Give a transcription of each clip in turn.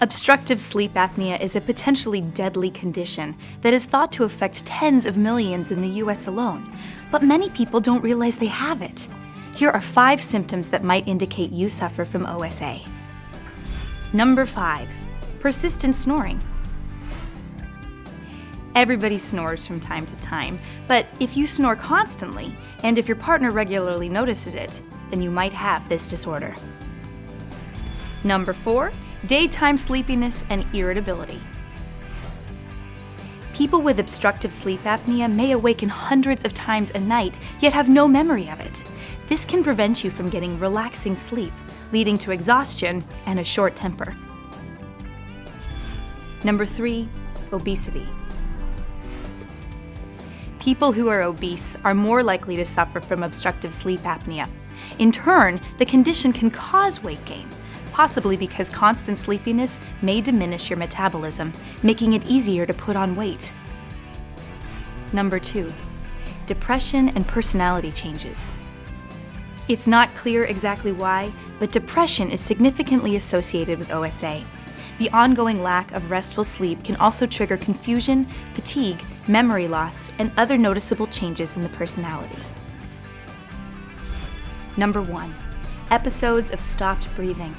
Obstructive sleep apnea is a potentially deadly condition that is thought to affect tens of millions in the US alone, but many people don't realize they have it. Here are 5 symptoms that might indicate you suffer from OSA. Number 5, persistent snoring. Everybody snores from time to time, but if you snore constantly, and if your partner regularly notices it, then you might have this disorder. Number 4, daytime sleepiness and irritability. People with obstructive sleep apnea may awaken hundreds of times a night, yet have no memory of it. This can prevent you from getting relaxing sleep, leading to exhaustion and a short temper. Number 3, obesity. People who are obese are more likely to suffer from obstructive sleep apnea. In turn, the condition can cause weight gain, possibly because constant sleepiness may diminish your metabolism, making it easier to put on weight. Number 2, depression and personality changes. It's not clear exactly why, but depression is significantly associated with OSA. The ongoing lack of restful sleep can also trigger confusion, fatigue, memory loss, and other noticeable changes in the personality. Number 1, episodes of stopped breathing.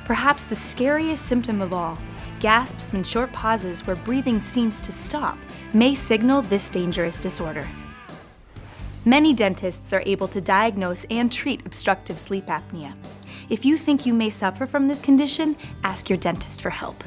Perhaps the scariest symptom of all, gasps and short pauses where breathing seems to stop, may signal this dangerous disorder. Many dentists are able to diagnose and treat obstructive sleep apnea. If you think you may suffer from this condition, ask your dentist for help.